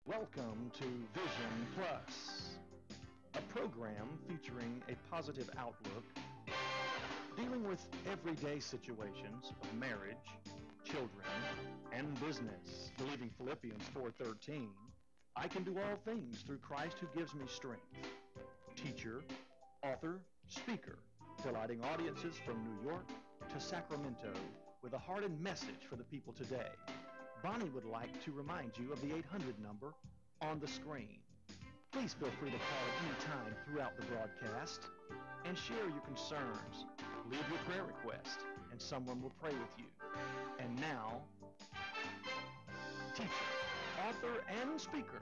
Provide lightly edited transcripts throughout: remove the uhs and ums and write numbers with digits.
Welcome to Vision Plus, a program featuring a positive outlook, dealing with everyday situations of marriage, children, and business. Believing Philippians 4:13, I can do all things through Christ who gives me strength. Teacher, author, speaker, delighting audiences from New York to Sacramento with a heart and message for the people today. Bonnie would like to remind you of the 800 number on the screen. Please feel free to call at any time throughout the broadcast and share your concerns. Leave your prayer request, and someone will pray with you. And now, teacher, author, and speaker,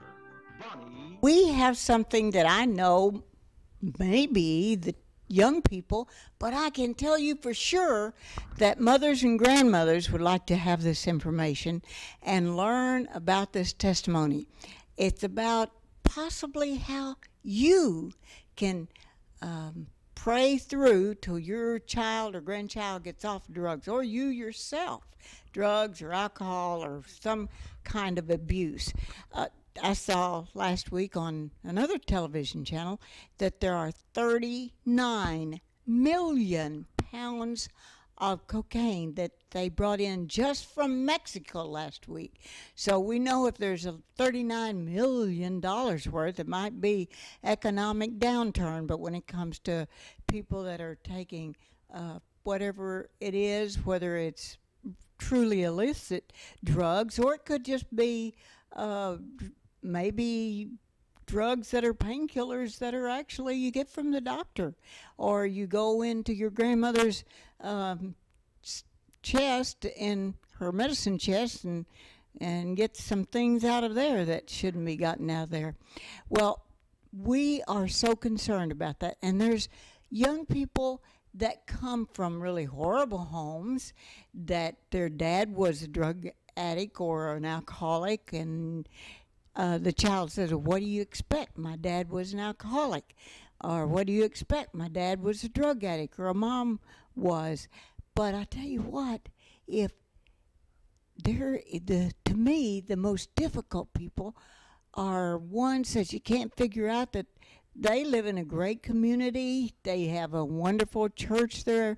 Bonnie. We have something that I know maybe the young people, but I can tell you for sure that mothers and grandmothers would like to have this information and learn about this testimony. It's about possibly how you can pray through till your child or grandchild gets off drugs, or you yourself, drugs or alcohol or some kind of abuse. I saw last week on another television channel that there are 39 million pounds of cocaine that they brought in just from Mexico last week. So we know if there's a $39 million worth, it might be economic downturn. But when it comes to people that are taking whatever it is, whether it's truly illicit drugs, or it could just be maybe drugs that are painkillers that are actually you get from the doctor, or you go into your grandmother's chest, in her medicine chest, and get some things out of there that shouldn't be gotten out of there. Well, we are so concerned about that, and there's young people that come from really horrible homes, that their dad was a drug addict or an alcoholic, and the child says, well, what do you expect? My dad was an alcoholic. Or what do you expect? My dad was a drug addict, or a mom was. But I tell you what, if to me, the most difficult people are ones that you can't figure out that they live in a great community. They have a wonderful church they're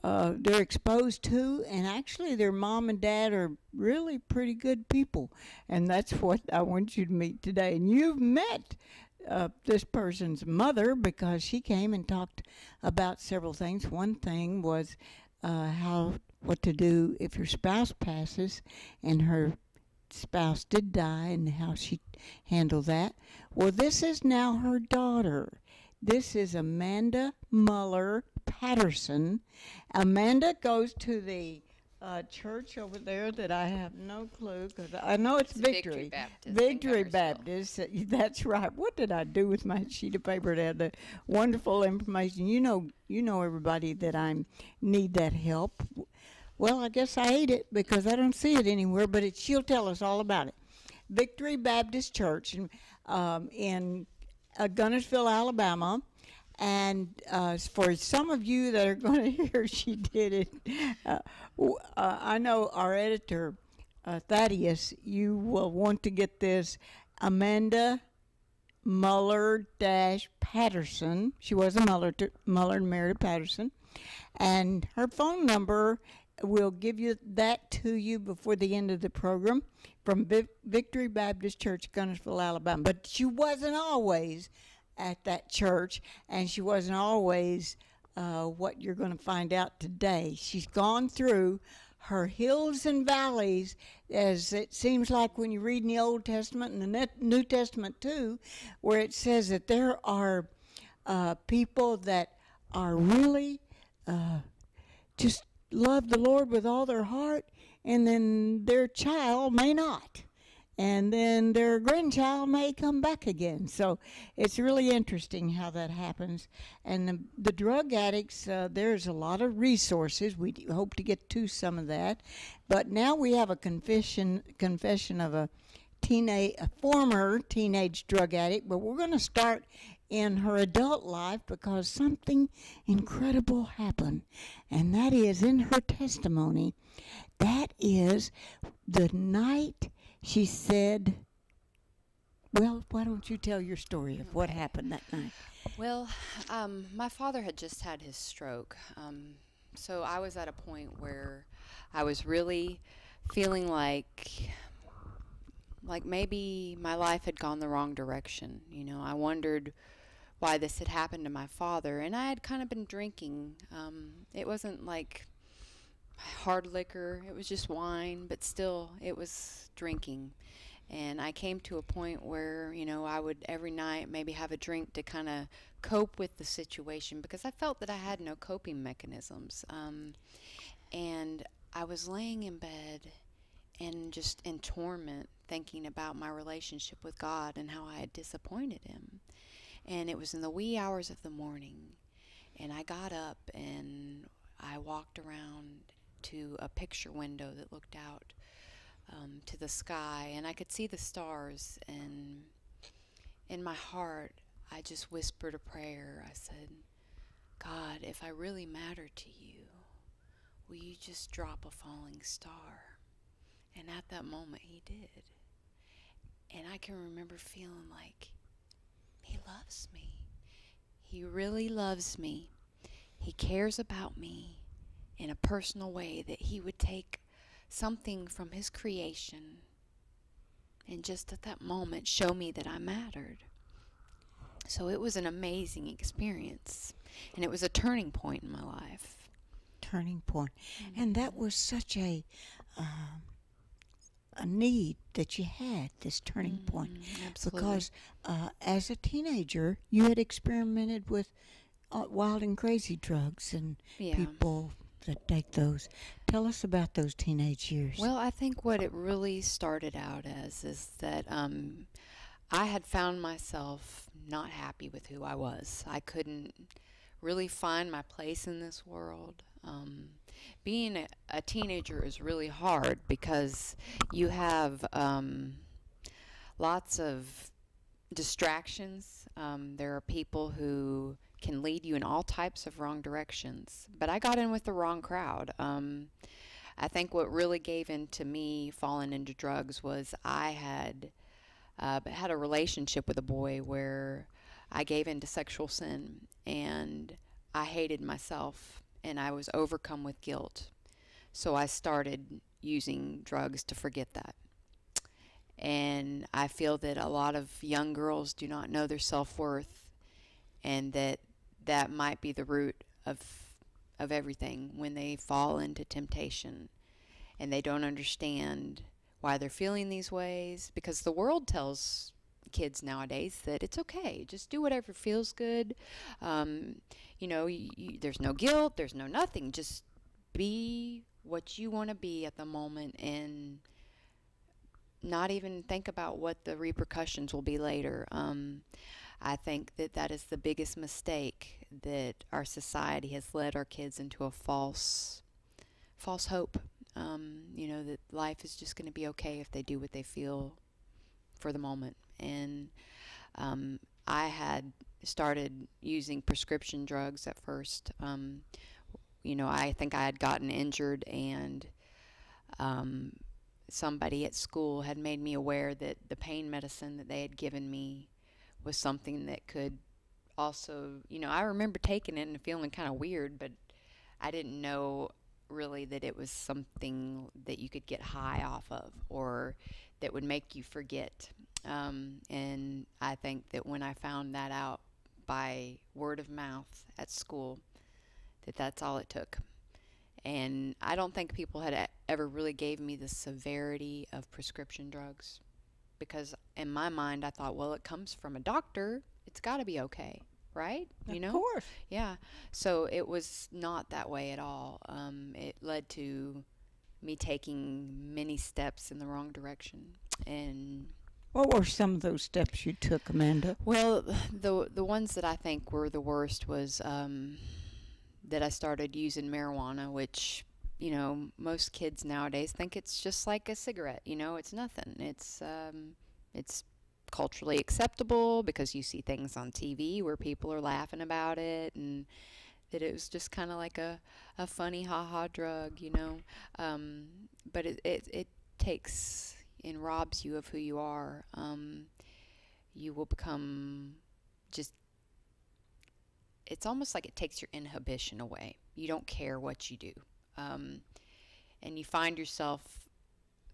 exposed to, and actually their mom and dad are really pretty good people, and that's what I want you to meet today. And you've met this person's mother, because she came and talked about several things. One thing was what to do if your spouse passes, and her spouse did die, and how she handled that. Well, this is now her daughter. This is Amanda Muller Patterson. Amanda goes to the church over there that I have no clue, because I know it's Victory. Victory Baptist. That's right. What did I do with my sheet of paper to have the wonderful information? You know everybody that I need that help. Well, I guess I ate it because I don't see it anywhere, but she'll tell us all about it. Victory Baptist Church in Gunnersville, Alabama. And for some of you that are going to hear she did it, I know our editor, Thaddeus, you will want to get this. Amanda Muller-Patterson. She was a Muller and married Patterson. And her phone number, we'll give you that to you before the end of the program, from Victory Baptist Church, Gunnersville, Alabama. But she wasn't always at that church, and she wasn't always what you're going to find out today. She's gone through her hills and valleys, as it seems like when you read in the Old Testament and the New Testament too, where it says that there are people that are really just love the Lord with all their heart, and then their child may not. And then their grandchild may come back again. So it's really interesting how that happens. And the drug addicts, there's a lot of resources. We hope to get to some of that. But now we have a confession of a former teenage drug addict. But we're going to start in her adult life, because something incredible happened. And that is in her testimony. That is the night she said Well, why don't you tell your story of what Okay. happened that night? Well, my father had just had his stroke. So I was at a point where I was really feeling like maybe my life had gone the wrong direction. I wondered why this had happened to my father, and I had kind of been drinking. It wasn't like hard liquor, it was just wine, but still, it was drinking. And I came to a point where, I would every night maybe have a drink to kind of cope with the situation because I felt that I had no coping mechanisms. And I was laying in bed and just in torment, thinking about my relationship with God and how I had disappointed Him. And it was in the wee hours of the morning, and I got up and I walked around to a picture window that looked out to the sky, and I could see the stars. And in my heart, I just whispered a prayer. I said, God, if I really matter to you, will you just drop a falling star? And at that moment, He did. And I can remember feeling like He loves me. He really loves me. He cares about me in a personal way, that He would take something from His creation and just at that moment show me that I mattered. So it was an amazing experience, and it was a turning point in my life. Turning point. And that was such a need that you had, this turning point. Absolutely. Because as a teenager, you had experimented with wild and crazy drugs and Yeah. people that take those. Tell us about those teenage years. Well, I think what it really started out as is that I had found myself not happy with who I was. I couldn't really find my place in this world. Being a teenager is really hard because you have lots of distractions. There are people who can lead you in all types of wrong directions. But I got in with the wrong crowd. I think what really gave in to me falling into drugs was I had a relationship with a boy where I gave in to sexual sin, and I hated myself, and I was overcome with guilt. So I started using drugs to forget that. And I feel that a lot of young girls do not know their self-worth, and that might be the root of everything when they fall into temptation and they don't understand why they're feeling these ways, because the world tells kids nowadays that it's okay, just do whatever feels good. There's no guilt, there's no nothing, just be what you want to be at the moment and not even think about what the repercussions will be later. I think that is the biggest mistake, that our society has led our kids into a false hope. That life is just going to be okay if they do what they feel for the moment. And I had started using prescription drugs at first. I think I had gotten injured, and somebody at school had made me aware that the pain medicine that they had given me was something that could also, I remember taking it and feeling kind of weird, but I didn't know really that it was something that you could get high off of or that would make you forget. And I think that when I found that out by word of mouth at school, that's all it took. And I don't think people had ever really gave me the severity of prescription drugs, because in my mind I thought, well, it comes from a doctor, it's got to be okay, right? Of course. Yeah. So it was not that way at all. It led to me taking many steps in the wrong direction. And What were some of those steps you took, Amanda? well, the ones that I think were the worst was that I started using marijuana, which, most kids nowadays think it's just like a cigarette. It's nothing. It's culturally acceptable because you see things on TV where people are laughing about it, and that it was just kind of like a funny ha-ha drug, but it takes and robs you of who you are. you will become just, it's almost like it takes your inhibition away. You don't care what you do. And you find yourself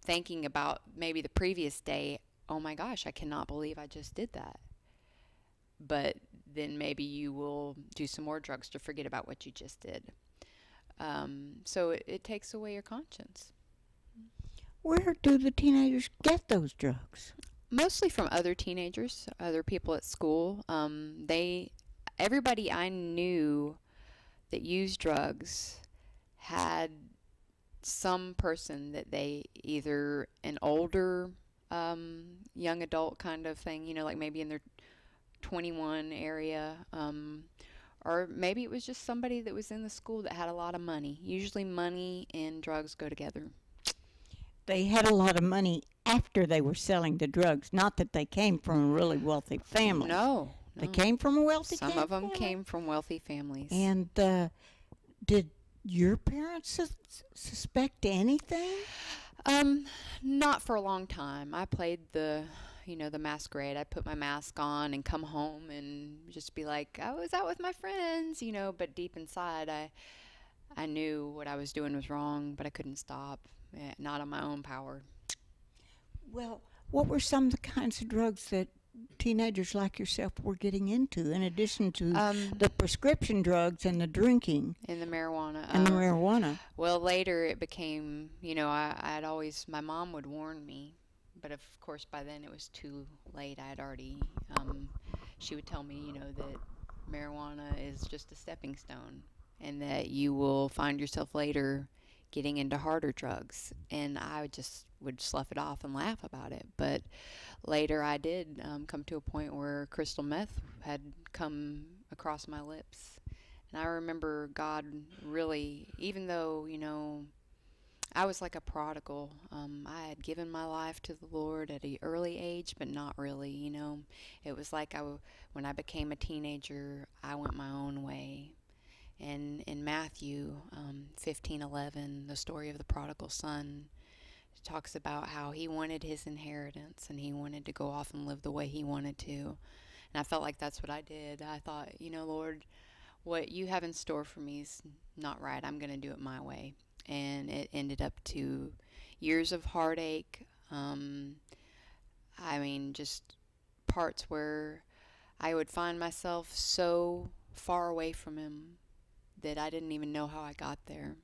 thinking about maybe the previous day, oh my gosh, I cannot believe I just did that. But then maybe you will do some more drugs to forget about what you just did. So it takes away your conscience. Where do the teenagers get those drugs? Mostly from other teenagers, other people at school. Everybody I knew that used drugs had some person that they, either an older young adult kind of thing, like maybe in their 21 area, or maybe it was just somebody that was in the school that had a lot of money. Usually money and drugs go together. They had a lot of money after they were selling the drugs, not that they came from a really wealthy family. No. They came from a wealthy family? Some of them came from wealthy families. And did your parents suspect anything? Not for a long time. I played the masquerade. I'd put my mask on and come home and just be like, I was out with my friends, but deep inside I knew what I was doing was wrong, but I couldn't stop. Not on my own power. Well, what were some of the kinds of drugs that teenagers like yourself were getting into, in addition to the prescription drugs and the drinking? And the marijuana. And the marijuana. Well, later it became, I'd always, my mom would warn me, but of course by then it was too late. I had already, she would tell me, that marijuana is just a stepping stone, and that you will find yourself later getting into harder drugs. And I just would slough it off and laugh about it. But later I did come to a point where crystal meth had come across my lips. And I remember God really, even though, I was like a prodigal. I had given my life to the Lord at an early age, but not really, It was like when I became a teenager, I went my own way. And in Matthew 15:11, the story of the prodigal son, talks about how he wanted his inheritance and he wanted to go off and live the way he wanted to. And I felt like that's what I did. I thought, Lord, what you have in store for me is not right. I'm going to do it my way. And it ended up to years of heartache. Just parts where I would find myself so far away from him that I didn't even know how I got there.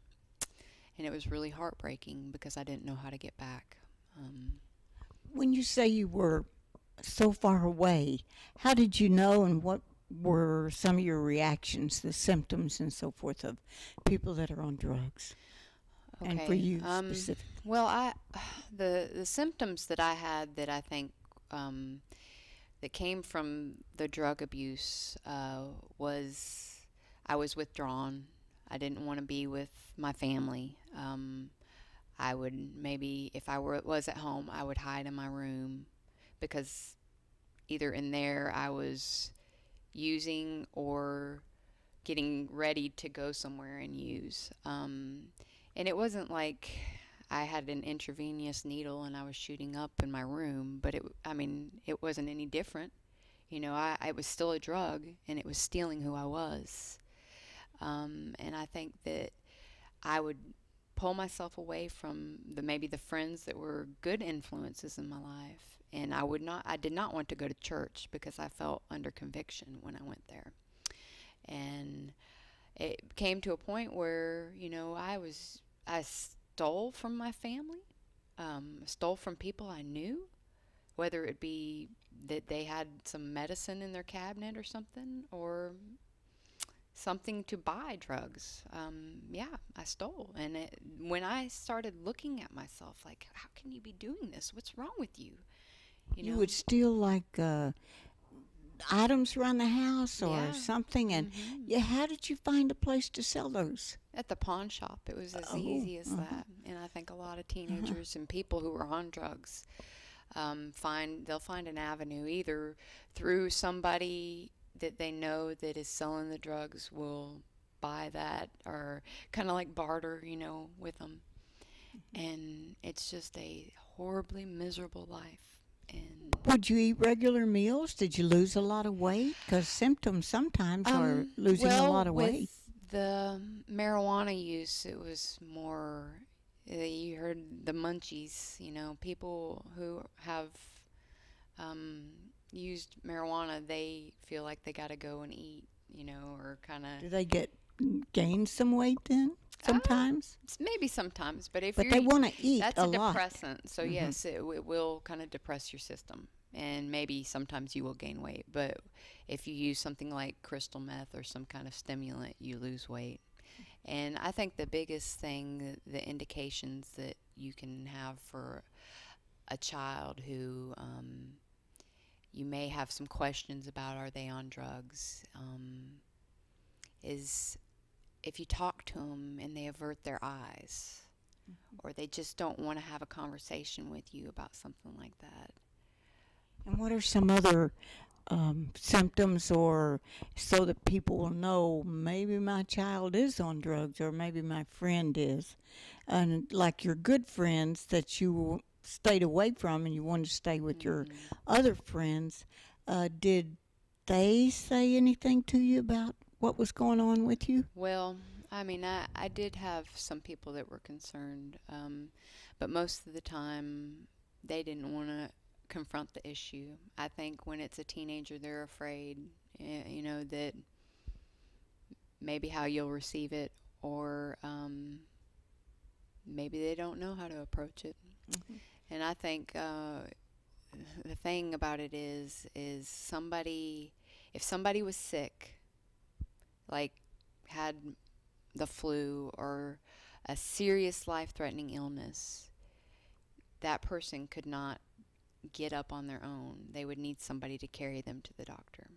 And it was really heartbreaking because I didn't know how to get back. When you say you were so far away, how did you know, and what were some of your reactions, the symptoms and so forth of people that are on drugs? Okay. And for you specifically? Well, the symptoms that I had that I think that came from the drug abuse was I was withdrawn. I didn't want to be with my family. I would maybe, if I was at home, I would hide in my room because either in there I was using or getting ready to go somewhere and use. And it wasn't like I had an intravenous needle and I was shooting up in my room, but it wasn't any different. I was still a drug, and it was stealing who I was. And I think that I would pull myself away from maybe the friends that were good influences in my life. And I did not want to go to church because I felt under conviction when I went there. And it came to a point where, I stole from my family, stole from people I knew, whether it be that they had some medicine in their cabinet or something, or something to buy drugs. I stole. And when I started looking at myself, like, how can you be doing this? What's wrong with you? You would steal like items around the house or something. And how did you find a place to sell those? At the pawn shop. It was as easy as that. And I think a lot of teenagers and people who are on drugs they'll find an avenue, either through somebody that they know that is selling the drugs will buy that, or kind of like barter, with them. And it's just a horribly miserable life. And Would you eat regular meals? Did you lose a lot of weight? Because symptoms sometimes are losing a lot of weight. With the marijuana use, it was more, you heard the munchies, people who have used marijuana, they feel like they got to go and eat, or kind of. Do they gain some weight then? Sometimes? Maybe sometimes, but But they want to eat that's a a lot. depressant. So yes, it will kind of depress your system, and maybe sometimes you will gain weight. But if you use something like crystal meth or some kind of stimulant, you lose weight. And I think the biggest thing, the indications that you can have for a child who you may have some questions about, are they on drugs, is if you talk to them and they avert their eyes, or they just don't want to have a conversation with you about something like that. And what are some other symptoms, or so that people will know maybe my child is on drugs or maybe my friend is? And like your good friends that you stayed away from and you wanted to stay with your other friends, did they say anything to you about what was going on with you? Well, I mean, I did have some people that were concerned, but most of the time they didn't want to confront the issue. I think when it's a teenager, they're afraid, that maybe how you'll receive it, or maybe they don't know how to approach it. And I think the thing about it is if somebody was sick, like had the flu or a serious life-threatening illness, that person could not get up on their own. They would need somebody to carry them to the doctor.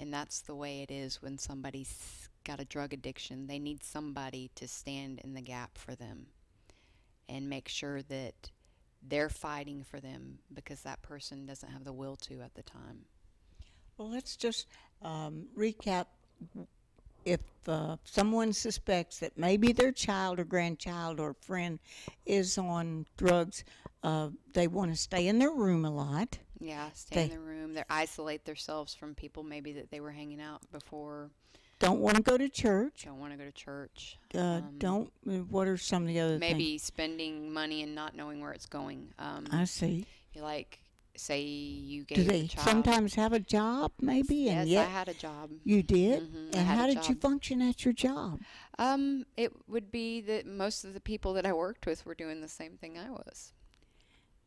And that's the way it is when somebody's got a drug addiction. They need somebody to stand in the gap for them and make sure that they're fighting for them, because that person doesn't have the will to at the time. Well, let's just recap. If someone suspects that maybe their child or grandchild or friend is on drugs, they want to stay in their room a lot. Yeah, stay in their room. They isolate themselves from people maybe that they were hanging out before. Don't want to go to church. Don't want to go to church. What are some of the other things? Maybe spending money and not knowing where it's going. I see. Like, say you gave Do they a child. sometimes have a job, maybe? Yes, and yet I had a job. You did? Mm-hmm, And how did you function at your job? It would be that most of the people that I worked with were doing the same thing I was.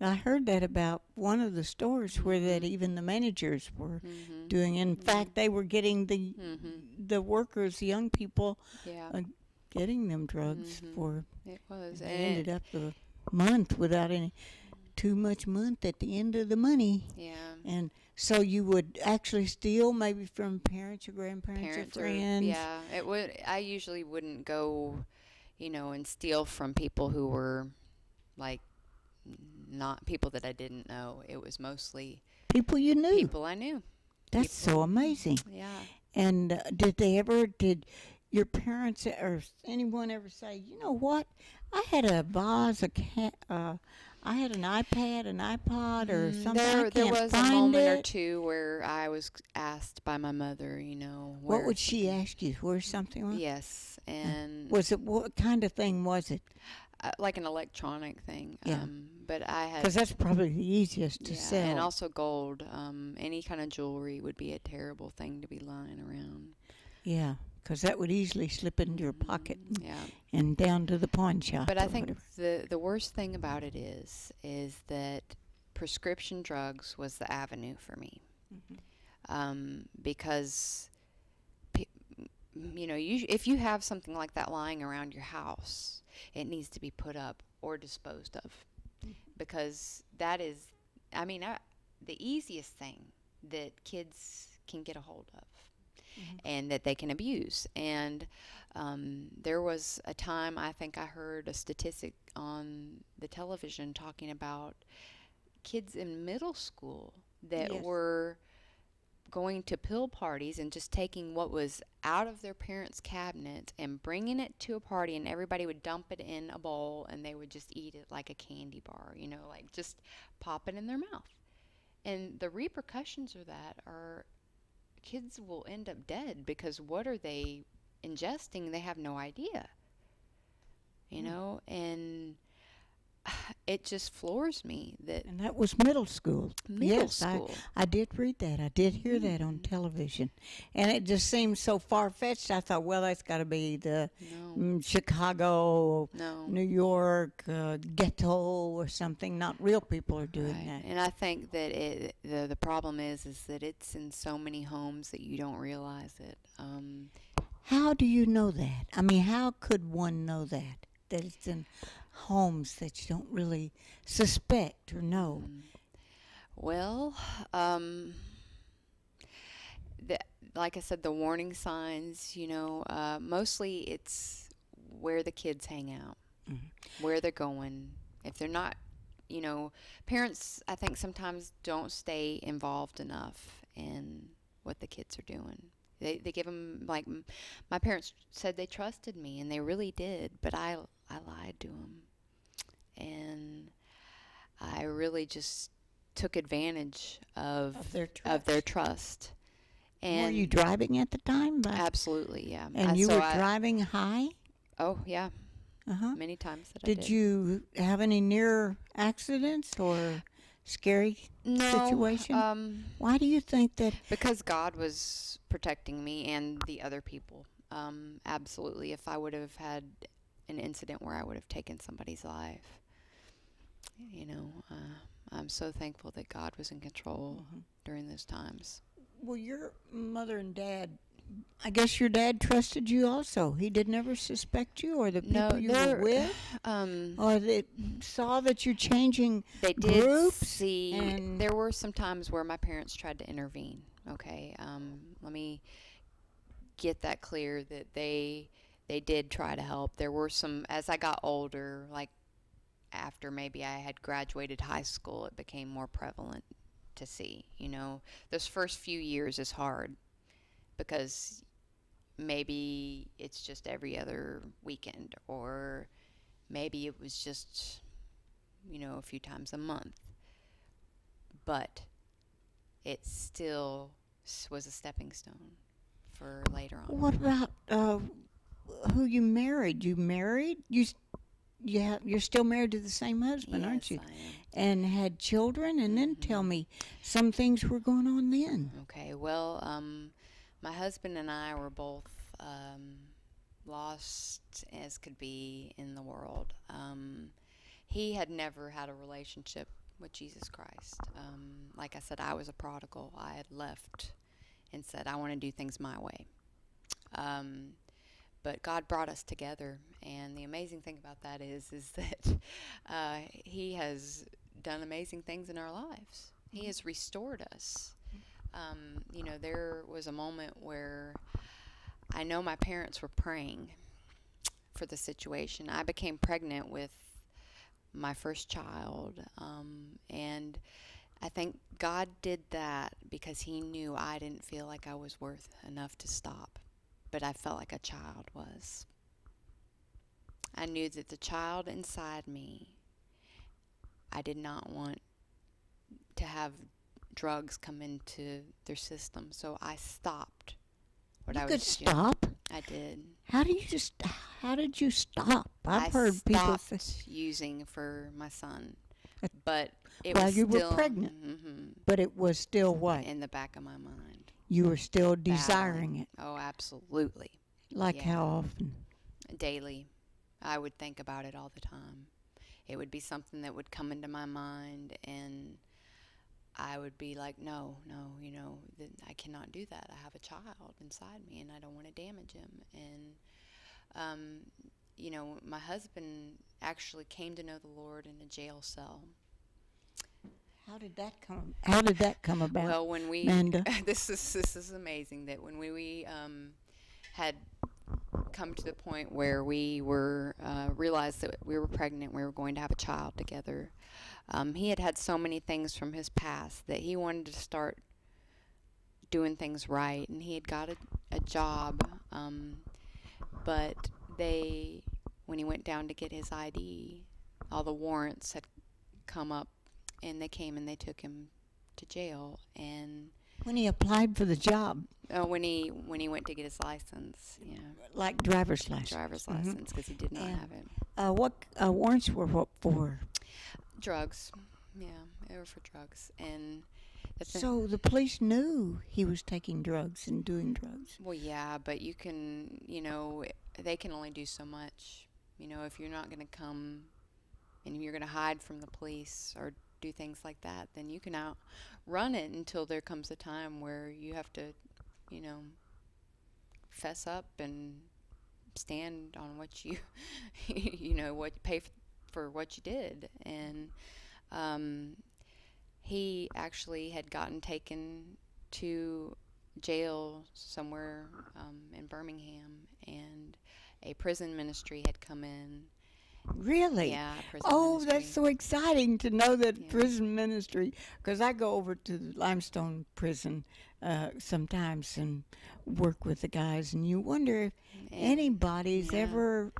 I heard that about one of the stores where that even the managers were doing. In fact, they were getting the workers, the young people, getting them drugs for. It was. They ended up a month without too much month at the end of the money. Yeah. And so you would actually steal maybe from parents or grandparents or friends. Yeah. It would. I usually wouldn't go, and steal from people who were like not people that I didn't know. It was mostly people you knew. People I knew. That's so amazing. Yeah. And did your parents or anyone ever say, you know what, I had a vase, I had an iPad, an iPod, or something? There was a moment or two where I was asked by my mother, what would she ask you? Where something was? Yes. And was it, what kind of thing was it? Like an electronic thing. Yeah. But I had... Because that's probably the easiest to sell. And also gold. Any kind of jewelry would be a terrible thing to be lying around. Yeah, because that would easily slip into your pocket and down to the pawn shop. But I think the worst thing about it is that prescription drugs was the avenue for me. Because... if you have something like that lying around your house, it needs to be put up or disposed of, because that is, the easiest thing that kids can get a hold of and that they can abuse. And there was a time, I think I heard a statistic on the television talking about kids in middle school that were going to pill parties and just taking what was out of their parents' cabinet and bringing it to a party, and everybody would dump it in a bowl and they would just eat it like a candy bar, like just pop it in their mouth. And the repercussions of that are kids will end up dead because what are they ingesting? They have no idea, you know, and it just floors me that And that was middle school. middle Yes, school. I did read that. I did hear that on television. And it just seemed so far-fetched. I thought, well, that's got to be the No, Chicago, no. New York, ghetto or something. Not real people are doing Right. that. And I think that the problem is that it's in so many homes that you don't realize it. How do you know that? I mean, how could one know that? That it's in homes that you don't really suspect or know. Well, the, like I said, the warning signs, you know, mostly it's where the kids hang out, where they're going. If they're not, you know, parents, I think sometimes don't stay involved enough in what the kids are doing. They give them, like, my parents said they trusted me, and they really did, but I lied to them. And I really just took advantage of their trust. And were you driving at the time? absolutely, yeah. And you were driving high? Oh, yeah. Uh-huh. Many times that I did. Did you have any near accidents or scary situation? Why do you think that? Because God was protecting me and the other people. Absolutely. If I would have had an incident where I would have taken somebody's life, you know, I'm so thankful that God was in control during those times. Well, your mother and dad, I guess your dad trusted you also. He did never suspect you or the people you were with? Or they saw that you're changing They did groups? see, and there were some times where my parents tried to intervene. Okay, let me get that clear that they did try to help. There were some, as I got older, like after maybe I had graduated high school, it became more prevalent to see. You know, those first few years is hard because maybe it's just every other weekend, or maybe it was just, you know, a few times a month. But it still was a stepping stone for later on. what about who you married? You married? You're still married to the same husband, aren't you? Yes, I am. And had children? And then tell me, some things were going on then. Okay, well, my husband and I were both lost as could be in the world. He had never had a relationship with Jesus Christ. Like I said, I was a prodigal. I had left and said, I want to do things my way. But God brought us together, and the amazing thing about that is that He has done amazing things in our lives. He has restored us. You know, there was a moment where I know my parents were praying for the situation. I became pregnant with my first child, and I think God did that because He knew I didn't feel like I was worth enough to stop, but I felt like a child was. I knew that the child inside me, I did not want to have drugs come into their system, so I stopped what I was doing. You could stop? I did. How did you stop? I've heard I people stopped using for my son, but it while was you still were pregnant. But it was still what? in the back of my mind. You were still desiring it. Oh, absolutely. Like Yeah. how often? Daily. I would think about it all the time. It would be something that would come into my mind, and I would be like, no, you know, I cannot do that. I have a child inside me, and I don't want to damage him. And, you know, my husband actually came to know the Lord in a jail cell. How did that come about? Well, when we Amanda? this is amazing that when we had come to the point where we were realized that we were pregnant, we were going to have a child together. He had so many things from his past that he wanted to start doing things right, and he had got a job, but when he went down to get his ID, all the warrants had come up, and they came and they took him to jail. And When he applied for the job, when he went to get his license, yeah, like driver's license. driver's license, because he did not And have it. what warrants were what for? Drugs, yeah, they were for drugs. And So the police knew he was taking drugs and doing drugs. well, yeah, but you can, they can only do so much. If you're not going to come and you're going to hide from the police or do things like that, then you can outrun it until there comes a time where you have to, fess up and stand on what you, pay for what you did. And he actually had gotten taken to jail somewhere in Birmingham, and a prison ministry had come in. Really? Yeah, prison Oh, ministry. that's so exciting to know that Yeah. prison ministry. Because I go over to the Limestone prison sometimes and work with the guys, and you wonder if anybody's yeah. ever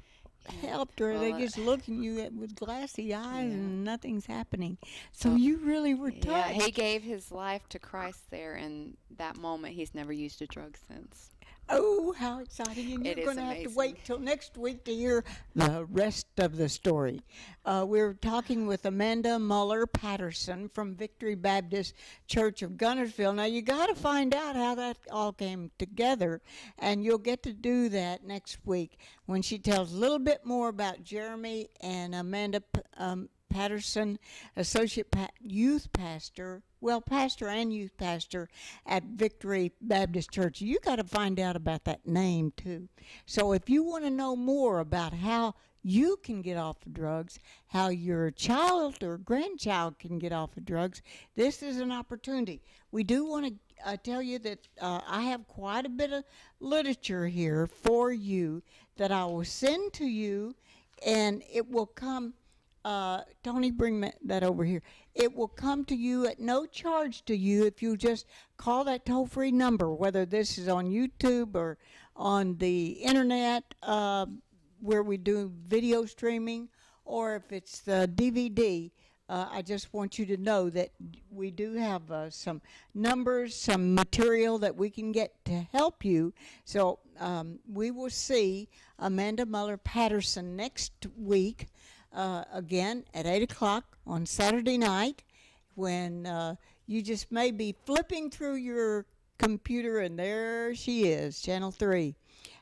helped, or they Well, just looking at you with glassy eyes yeah. and nothing's happening. So Well, you really were touched. Yeah, he gave his life to Christ there, and that moment he's never used a drug since. Oh, how exciting. And It you're is going to have to amazing. wait till next week to hear the rest of the story. We're talking with Amanda Muller Patterson from Victory Baptist Church of Gunnersville. Now, you got to find out how that all came together, and you'll get to do that next week when she tells a little bit more about Jeremy and Amanda Patterson, Associate Youth Pastor, pastor and youth pastor at Victory Baptist Church. You got to find out about that name too. So if you want to know more about how you can get off of drugs, how your child or grandchild can get off of drugs, this is an opportunity. We do want to tell you that I have quite a bit of literature here for you that I will send to you, and it will come. Tony, bring that over here. It will come to you at no charge to you if you just call that toll-free number, whether this is on YouTube or on the internet where we do video streaming, or if it's the DVD. I just want you to know that we do have some numbers, some material that we can get to help you. So we will see Amanda Muller Patterson next week. Again at 8 o'clock on Saturday night, when you just may be flipping through your computer and there she is, Channel 3.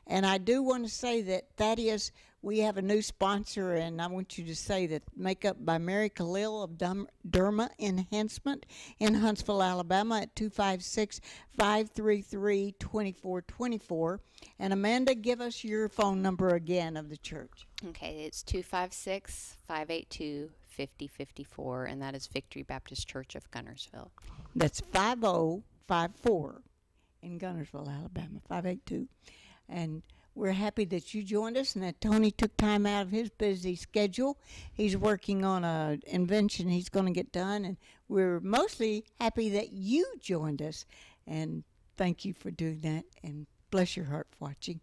And I do want to say that is, we have a new sponsor, and I want you to say that Makeup by Mary Khalil of Derma Enhancement in Huntsville, Alabama at 256-533-2424. And Amanda, give us your phone number again of the church. Okay, it's 256-582-5054, and that is Victory Baptist Church of Gunnersville. That's 5054 in Gunnersville, Alabama, 582. And we're happy that you joined us and that Tony took time out of his busy schedule. He's working on an invention he's going to get done, and we're mostly happy that you joined us. And thank you for doing that, and bless your heart for watching.